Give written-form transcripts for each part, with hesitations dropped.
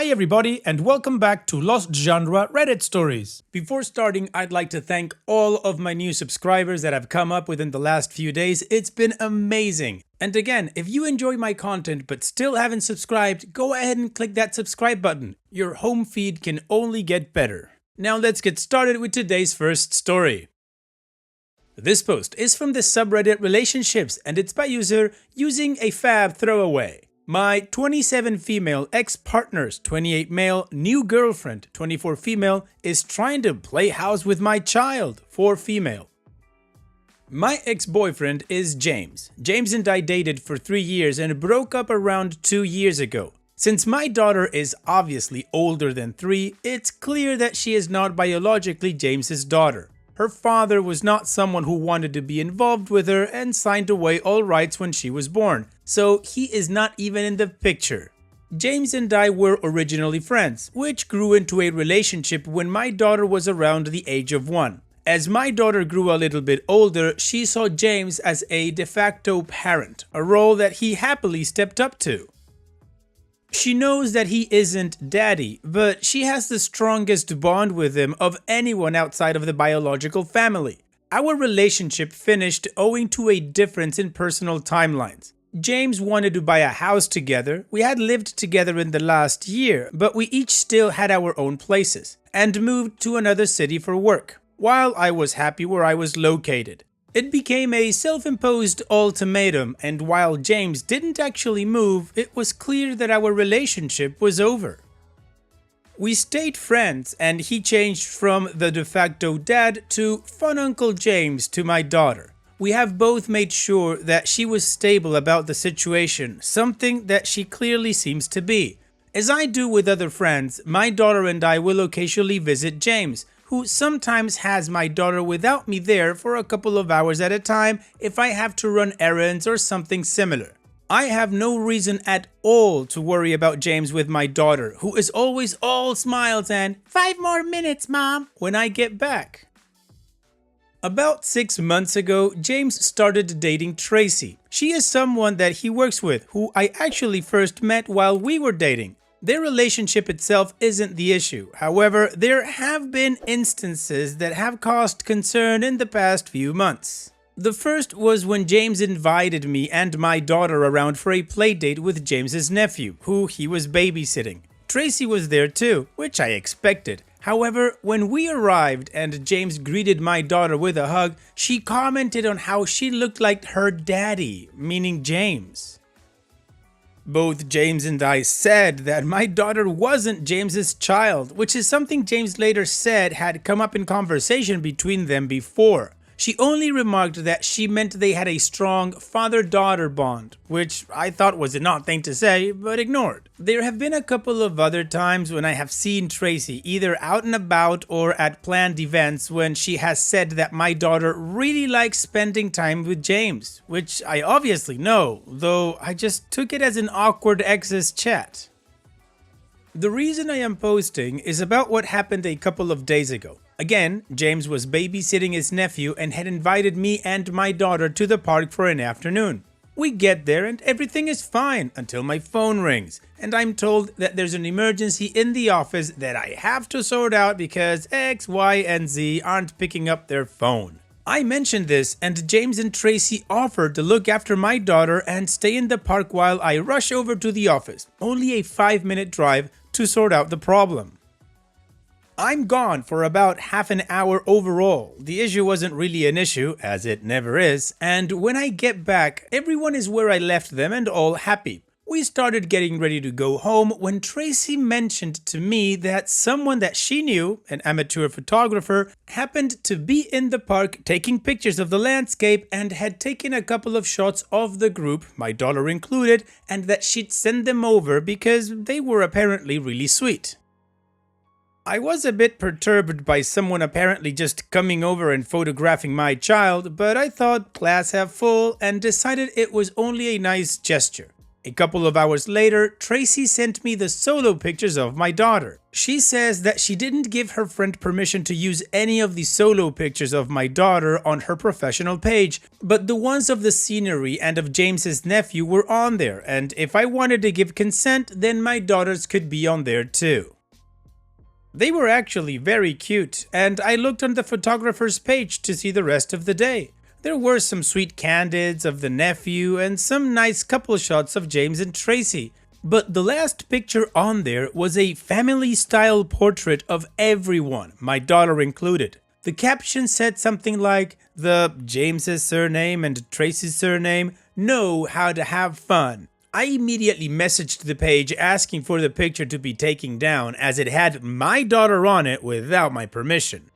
Hi everybody and welcome back to Lost Genre Reddit Stories. Before starting, I'd like to thank all of my new subscribers that have come up within the last few days. It's been amazing. And again, if you enjoy my content but still haven't subscribed, go ahead and click that subscribe button. Your home feed can only get better. Now let's get started with today's first story. This post is from the subreddit Relationships and it's by user using a fab throwaway. My 27 female ex-partner's 28 male new girlfriend 24 female is trying to play house with my child 4 female. My ex-boyfriend is James. James and I dated for 3 years and broke up around 2 years ago. Since my daughter is obviously older than 3, it's clear that she is not biologically James's daughter. Her father was not someone who wanted to be involved with her and signed away all rights when she was born, so he is not even in the picture. James and I were originally friends, which grew into a relationship when my daughter was around the age of 1. As my daughter grew a little bit older, she saw James as a de facto parent, a role that he happily stepped up to. She knows that he isn't daddy, but she has the strongest bond with him of anyone outside of the biological family. Our relationship finished owing to a difference in personal timelines. James wanted to buy a house together. We had lived together in the last year, but we each still had our own places and moved to another city for work, while I was happy where I was located. It became a self-imposed ultimatum, and while James didn't actually move, it was clear that our relationship was over. We stayed friends, and he changed from the de facto dad to fun Uncle James to my daughter. We have both made sure that she was stable about the situation, something that she clearly seems to be. As I do with other friends, my daughter and I will occasionally visit James, who sometimes has my daughter without me there for a couple of hours at a time if I have to run errands or something similar. I have no reason at all to worry about James with my daughter, who is always all smiles and 5 more minutes, Mom, when I get back. About 6 months ago, James started dating Tracy. She is someone that he works with, who I actually first met while we were dating. Their relationship itself isn't the issue. However, there have been instances that have caused concern in the past few months. The first was when James invited me and my daughter around for a playdate with James's nephew, who he was babysitting. Tracy was there too, which I expected. However, when we arrived and James greeted my daughter with a hug, she commented on how she looked like her daddy, meaning James. Both James and I said that my daughter wasn't James's child, which is something James later said had come up in conversation between them before. She only remarked that she meant they had a strong father-daughter bond, which I thought was an odd thing to say, but ignored. There have been a couple of other times when I have seen Tracy either out and about or at planned events when she has said that my daughter really likes spending time with James, which I obviously know, though I just took it as an awkward ex's chat. The reason I am posting is about what happened a couple of days ago. Again, James was babysitting his nephew and had invited me and my daughter to the park for an afternoon. We get there and everything is fine until my phone rings and I'm told that there's an emergency in the office that I have to sort out because X, Y, and Z aren't picking up their phone. I mentioned this and James and Tracy offered to look after my daughter and stay in the park while I rush over to the office, only a 5-minute drive to sort out the problem. I'm gone for about half an hour overall. The issue wasn't really an issue, as it never is, and when I get back, everyone is where I left them and all happy. We started getting ready to go home when Tracy mentioned to me that someone that she knew, an amateur photographer, happened to be in the park taking pictures of the landscape and had taken a couple of shots of the group, my daughter included, and that she'd send them over because they were apparently really sweet. I was a bit perturbed by someone apparently just coming over and photographing my child, but I thought glass half full and decided it was only a nice gesture. A couple of hours later, Tracy sent me the solo pictures of my daughter. She says that she didn't give her friend permission to use any of the solo pictures of my daughter on her professional page, but the ones of the scenery and of James's nephew were on there, and if I wanted to give consent, then my daughters could be on there too. They were actually very cute, and I looked on the photographer's page to see the rest of the day. There were some sweet candids of the nephew and some nice couple shots of James and Tracy. But the last picture on there was a family-style portrait of everyone, my daughter included. The caption said something like, "The James's surname and Tracy's surname know how to have fun." I immediately messaged the page asking for the picture to be taken down as it had my daughter on it without my permission.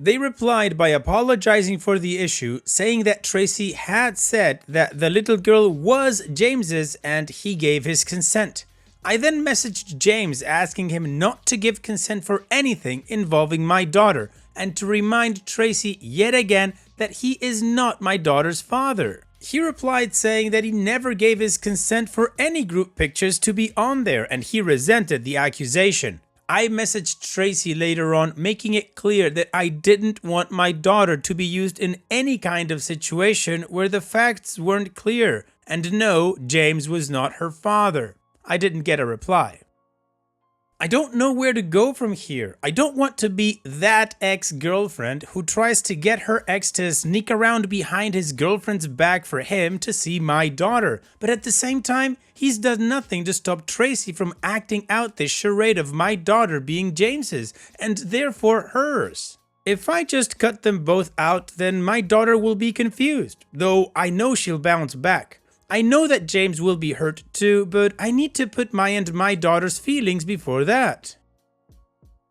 They replied by apologizing for the issue, saying that Tracy had said that the little girl was James's and he gave his consent. I then messaged James asking him not to give consent for anything involving my daughter and to remind Tracy yet again that he is not my daughter's father. He replied saying that he never gave his consent for any group pictures to be on there and he resented the accusation. I messaged Tracy later on making it clear that I didn't want my daughter to be used in any kind of situation where the facts weren't clear, and no, James was not her father. I didn't get a reply. I don't know where to go from here. I don't want to be that ex-girlfriend who tries to get her ex to sneak around behind his girlfriend's back for him to see my daughter. But at the same time, he's done nothing to stop Tracy from acting out this charade of my daughter being James's, and therefore hers. If I just cut them both out, then my daughter will be confused, though I know she'll bounce back. I know that James will be hurt too, but I need to put my and my daughter's feelings before that.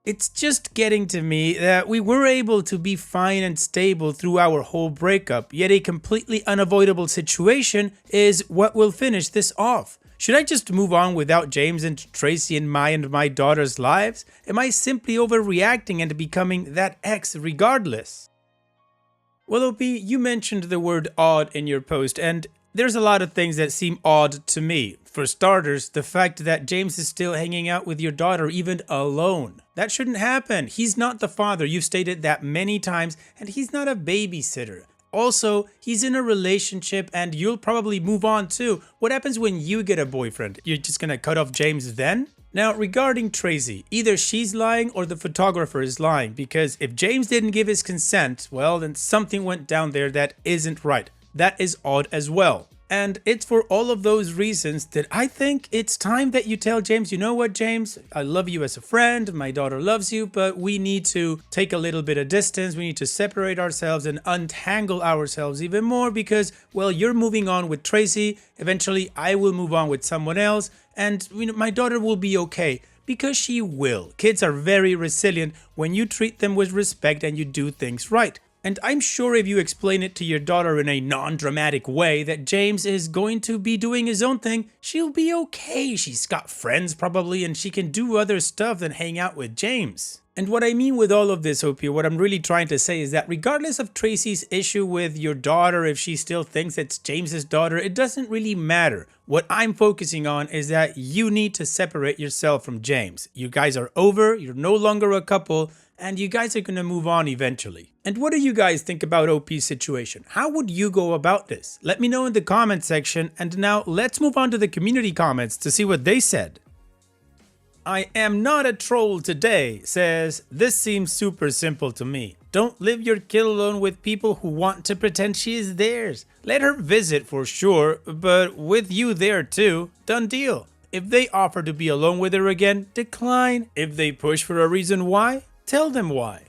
It's just getting to me that we were able to be fine and stable through our whole breakup, yet a completely unavoidable situation is what will finish this off. Should I just move on without James and Tracy in my and my daughter's lives? Am I simply overreacting and becoming that ex regardless? Well, OP, you mentioned the word odd in your post, and there's a lot of things that seem odd to me. For starters, the fact that James is still hanging out with your daughter even alone. That shouldn't happen. He's not the father. You've stated that many times, and he's not a babysitter. Also, he's in a relationship and you'll probably move on too. What happens when you get a boyfriend? You're just gonna cut off James then? Now, regarding Tracy, either she's lying or the photographer is lying, because if James didn't give his consent, well, then something went down there that isn't right. That is odd as well. And it's for all of those reasons that I think it's time that you tell James, you know what, James, I love you as a friend, my daughter loves you, but we need to take a little bit of distance, we need to separate ourselves and untangle ourselves even more because, well, you're moving on with Tracy, eventually I will move on with someone else, and my daughter will be okay. Because she will. Kids are very resilient when you treat them with respect and you do things right. And I'm sure if you explain it to your daughter in a non-dramatic way that James is going to be doing his own thing, she'll be okay. She's got friends probably and she can do other stuff than hang out with James. And what I mean with all of this, OP, what I'm really trying to say is that regardless of Tracy's issue with your daughter, if she still thinks it's James's daughter, it doesn't really matter. What I'm focusing on is that you need to separate yourself from James. You guys are over, you're no longer a couple, and you guys are going to move on eventually. And what do you guys think about OP's situation? How would you go about this? Let me know in the comment section, and now let's move on to the community comments to see what they said. I am not a troll today says, this seems super simple to me. Don't leave your kid alone with people who want to pretend she is theirs. Let her visit for sure, but with you there too, done deal. If they offer to be alone with her again, decline. If they push for a reason why, tell them why.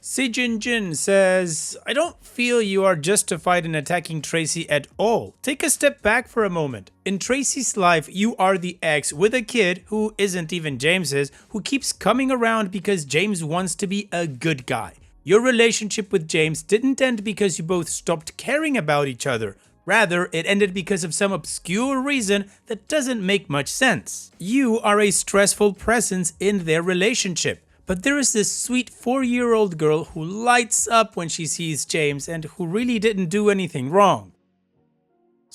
Sijin Jin says, I don't feel you are justified in attacking Tracy at all. Take a step back for a moment. In Tracy's life, you are the ex with a kid who isn't even James's, who keeps coming around because James wants to be a good guy. Your relationship with James didn't end because you both stopped caring about each other. Rather, it ended because of some obscure reason that doesn't make much sense. You are a stressful presence in their relationship. But there is this sweet 4-year-old girl who lights up when she sees James and who really didn't do anything wrong.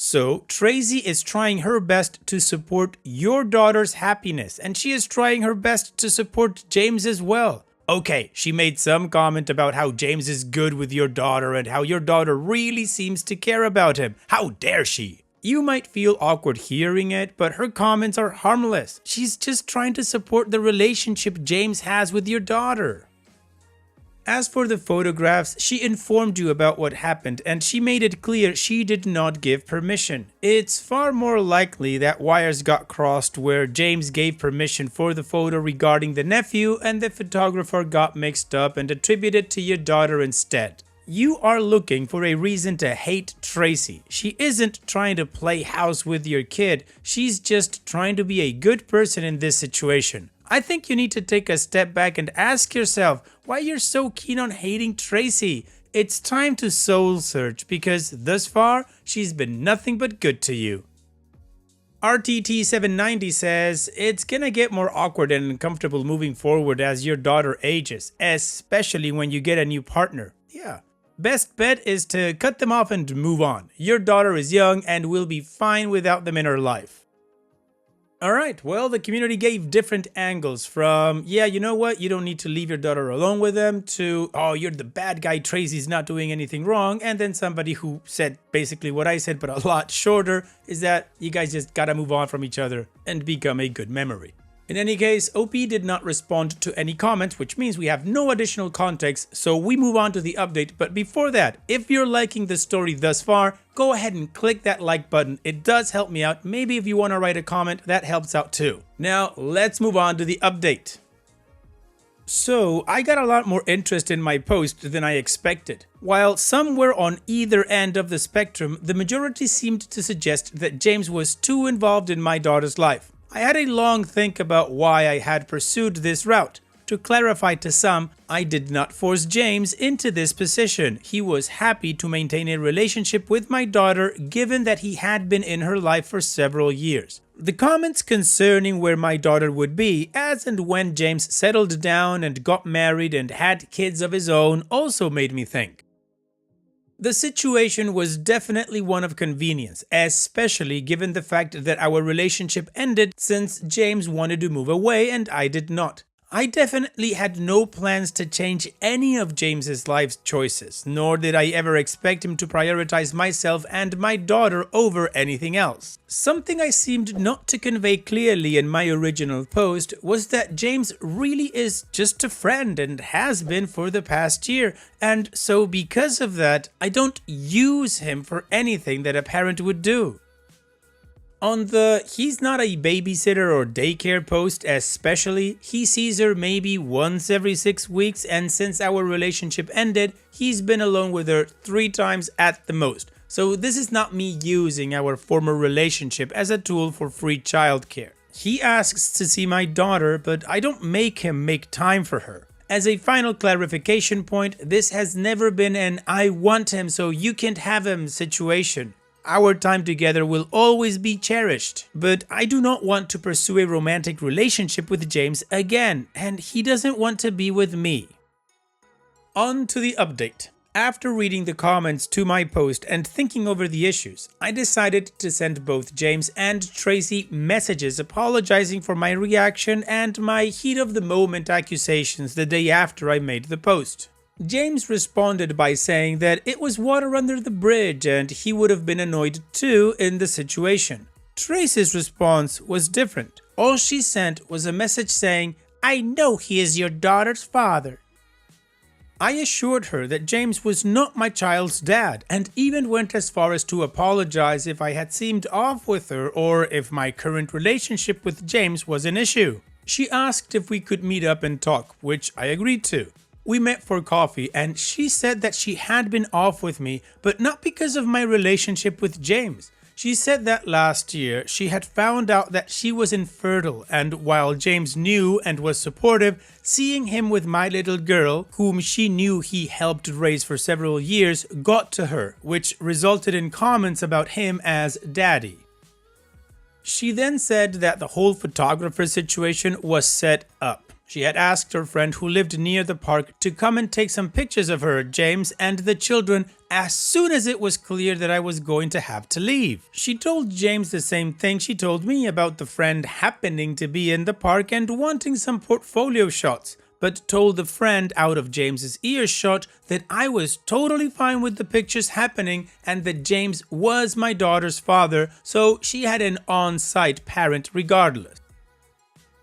So, Tracy is trying her best to support your daughter's happiness, and she is trying her best to support James as well. Okay, she made some comment about how James is good with your daughter and how your daughter really seems to care about him. How dare she? You might feel awkward hearing it, but her comments are harmless. She's just trying to support the relationship James has with your daughter. As for the photographs, she informed you about what happened and she made it clear she did not give permission. It's far more likely that wires got crossed where James gave permission for the photo regarding the nephew and the photographer got mixed up and attributed to your daughter instead. You are looking for a reason to hate Tracy. She isn't trying to play house with your kid, she's just trying to be a good person in this situation. I think you need to take a step back and ask yourself why you're so keen on hating Tracy. It's time to soul search because thus far, she's been nothing but good to you. RTT790 says, it's gonna get more awkward and uncomfortable moving forward as your daughter ages, especially when you get a new partner. Yeah. Best bet is to cut them off and move on. Your daughter is young and will be fine without them in her life. Alright, well, the community gave different angles from, yeah, you know what, you don't need to leave your daughter alone with them, to, oh, you're the bad guy, Tracy's not doing anything wrong, and then somebody who said basically what I said but a lot shorter, is that you guys just gotta move on from each other and become a good memory. In any case, OP did not respond to any comments, which means we have no additional context, so we move on to the update. But before that, if you're liking the story thus far, go ahead and click that like button. It does help me out. Maybe if you want to write a comment, that helps out too. Now, let's move on to the update. So, I got a lot more interest in my post than I expected. While some were on either end of the spectrum, the majority seemed to suggest that James was too involved in my daughter's life. I had a long think about why I had pursued this route. To clarify to some, I did not force James into this position. He was happy to maintain a relationship with my daughter given that he had been in her life for several years. The comments concerning where my daughter would be as and when James settled down and got married and had kids of his own also made me think. The situation was definitely one of convenience, especially given the fact that our relationship ended since James wanted to move away and I did not. I definitely had no plans to change any of James's life choices, nor did I ever expect him to prioritize myself and my daughter over anything else. Something I seemed not to convey clearly in my original post was that James really is just a friend and has been for the past year, and so because of that, I don't use him for anything that a parent would do. On the he's not a babysitter or daycare post especially, he sees her maybe once every 6 weeks, and since our relationship ended, he's been alone with her 3 times at the most. So this is not me using our former relationship as a tool for free childcare. He asks to see my daughter, but I don't make him make time for her. As a final clarification point, this has never been an I want him so you can't have him situation. Our time together will always be cherished, but I do not want to pursue a romantic relationship with James again, and he doesn't want to be with me. On to the update. After reading the comments to my post and thinking over the issues, I decided to send both James and Tracy messages apologizing for my reaction and my heat of the moment accusations the day after I made the post. James responded by saying that it was water under the bridge and he would have been annoyed too in the situation. Tracy's response was different. All she sent was a message saying, "I know he is your daughter's father." I assured her that James was not my child's dad and even went as far as to apologize if I had seemed off with her or if my current relationship with James was an issue. She asked if we could meet up and talk, which I agreed to. We met for coffee and she said that she had been off with me, but not because of my relationship with James. She said that last year she had found out that she was infertile, and while James knew and was supportive, seeing him with my little girl, whom she knew he helped raise for several years, got to her, which resulted in comments about him as daddy. She then said that the whole photographer situation was set up. She had asked her friend who lived near the park to come and take some pictures of her, James, and the children as soon as it was clear that I was going to have to leave. She told James the same thing she told me about the friend happening to be in the park and wanting some portfolio shots, but told the friend out of James's earshot that I was totally fine with the pictures happening and that James was my daughter's father, so she had an on-site parent regardless.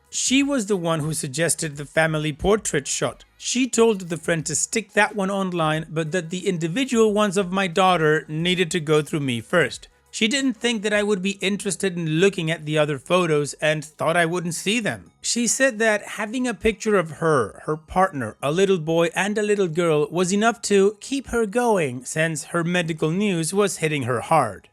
She was the one who suggested the family portrait shot. She told the friend to stick that one online, but that the individual ones of my daughter needed to go through me first. She didn't think that I would be interested in looking at the other photos and thought I wouldn't see them. She said that having a picture of her, her partner, a little boy and a little girl was enough to keep her going since her medical news was hitting her hard.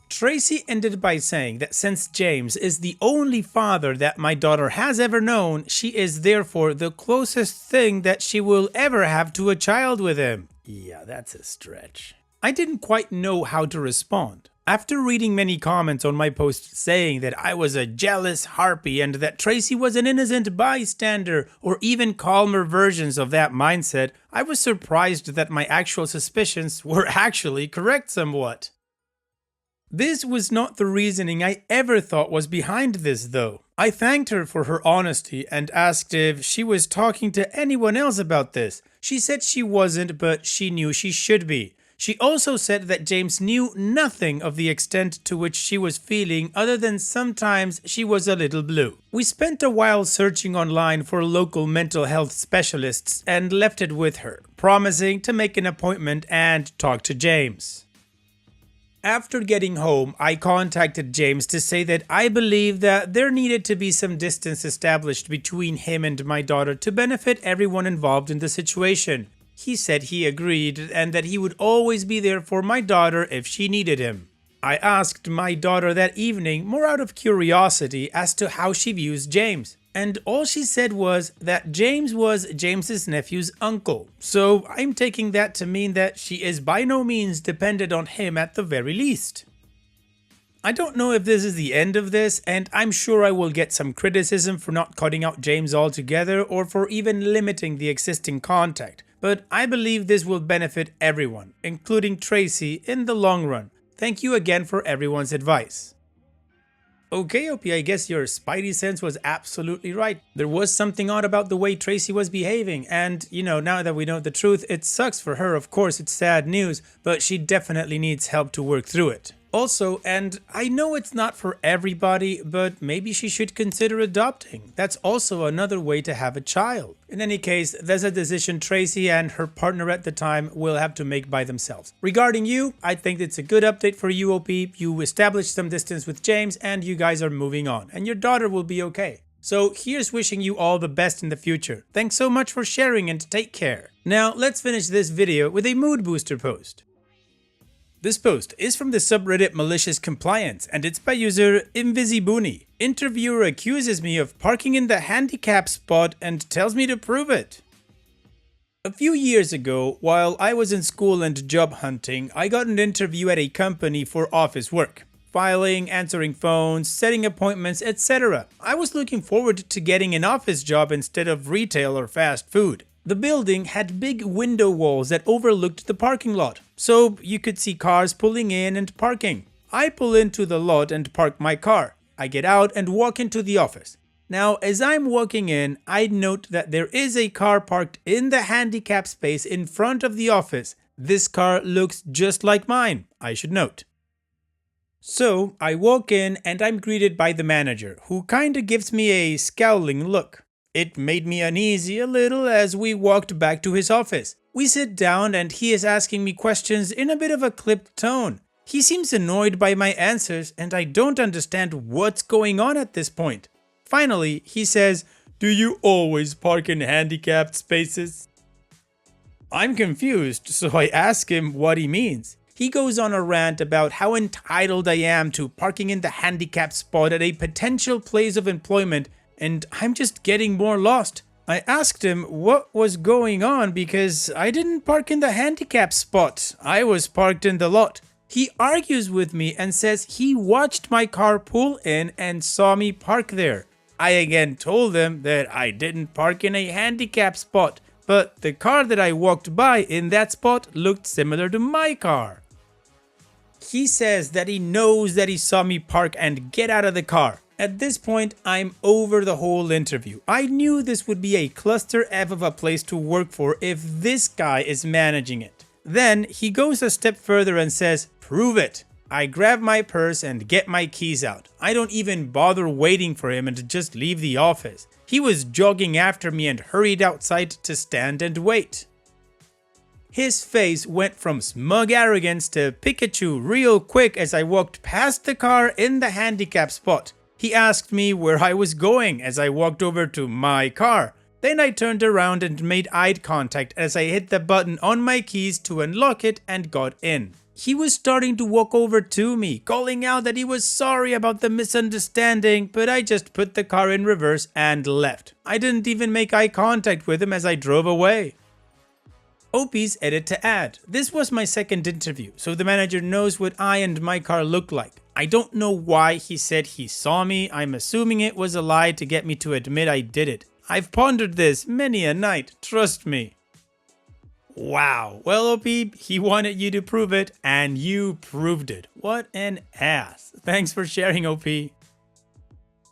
Tracy ended by saying that since James is the only father that my daughter has ever known, she is therefore the closest thing that she will ever have to a child with him. Yeah, that's a stretch. I didn't quite know how to respond. After reading many comments on my post saying that I was a jealous harpy and that Tracy was an innocent bystander, or even calmer versions of that mindset, I was surprised that my actual suspicions were actually correct somewhat. This was not the reasoning I ever thought was behind this though. I thanked her for her honesty and asked if she was talking to anyone else about this. She said she wasn't, but she knew she should be. She also said that James knew nothing of the extent to which she was feeling other than sometimes she was a little blue. We spent a while searching online for local mental health specialists and left it with her, promising to make an appointment and talk to James. After getting home, I contacted James to say that I believe that there needed to be some distance established between him and my daughter to benefit everyone involved in the situation. He said he agreed and that he would always be there for my daughter if she needed him. I asked my daughter that evening more out of curiosity as to how she views James. And all she said was that James was James's nephew's uncle. So I'm taking that to mean that she is by no means dependent on him at the very least. I don't know if this is the end of this, and I'm sure I will get some criticism for not cutting out James altogether or for even limiting the existing contact. But I believe this will benefit everyone, including Tracy, in the long run. Thank you again for everyone's advice. Okay, OP, I guess your spidey sense was absolutely right. There was something odd about the way Tracy was behaving, and, now that we know the truth, it sucks for her, of course, it's sad news, but she definitely needs help to work through it. Also, and I know it's not for everybody, but maybe she should consider adopting. That's also another way to have a child. In any case, there's a decision Tracy and her partner at the time will have to make by themselves. Regarding you, I think it's a good update for you, OP. You established some distance with James and you guys are moving on, and your daughter will be okay. So here's wishing you all the best in the future. Thanks so much for sharing and take care. Now let's finish this video with a mood booster post. This post is from the subreddit Malicious Compliance and it's by user Invisibuni. Interviewer accuses me of parking in the handicap spot and tells me to prove it. A few years ago, while I was in school and job hunting, I got an interview at a company for office work. Filing, answering phones, setting appointments, etc. I was looking forward to getting an office job instead of retail or fast food. The building had big window walls that overlooked the parking lot, so you could see cars pulling in and parking. I pull into the lot and park my car. I get out and walk into the office. Now, as I'm walking in, I note that there is a car parked in the handicap space in front of the office. This car looks just like mine, I should note. So, I walk in and I'm greeted by the manager, who kinda gives me a scowling look. It made me uneasy a little as we walked back to his office. We sit down and he is asking me questions in a bit of a clipped tone. He seems annoyed by my answers and I don't understand what's going on at this point. Finally, he says, "Do you always park in handicapped spaces?" I'm confused, so I ask him what he means. He goes on a rant about how entitled I am to parking in the handicapped spot at a potential place of employment, and I'm just getting more lost. I asked him what was going on because I didn't park in the handicap spot. I was parked in the lot. He argues with me and says he watched my car pull in and saw me park there. I again told him that I didn't park in a handicap spot, but the car that I walked by in that spot looked similar to my car. He says that he knows that he saw me park and get out of the car. At this point, I'm over the whole interview. I knew this would be a cluster F of a place to work for if this guy is managing it. Then he goes a step further and says, "Prove it." I grab my purse and get my keys out. I don't even bother waiting for him and just leave the office. He was jogging after me and hurried outside to stand and wait. His face went from smug arrogance to Pikachu real quick as I walked past the car in the handicap spot. He asked me where I was going as I walked over to my car. Then I turned around and made eye contact as I hit the button on my keys to unlock it and got in. He was starting to walk over to me, calling out that he was sorry about the misunderstanding, but I just put the car in reverse and left. I didn't even make eye contact with him as I drove away. OP's edit to add. This was my second interview, so the manager knows what I and my car look like. I don't know why he said he saw me. I'm assuming it was a lie to get me to admit I did it. I've pondered this many a night, trust me. Wow, well OP, he wanted you to prove it, and you proved it. What an ass. Thanks for sharing, OP.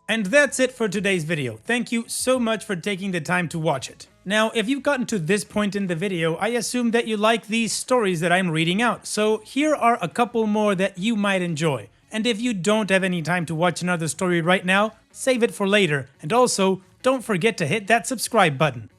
And that's it for today's video. Thank you so much for taking the time to watch it. Now, if you've gotten to this point in the video, I assume that you like these stories that I'm reading out, so here are a couple more that you might enjoy. And if you don't have any time to watch another story right now, save it for later, and also, don't forget to hit that subscribe button.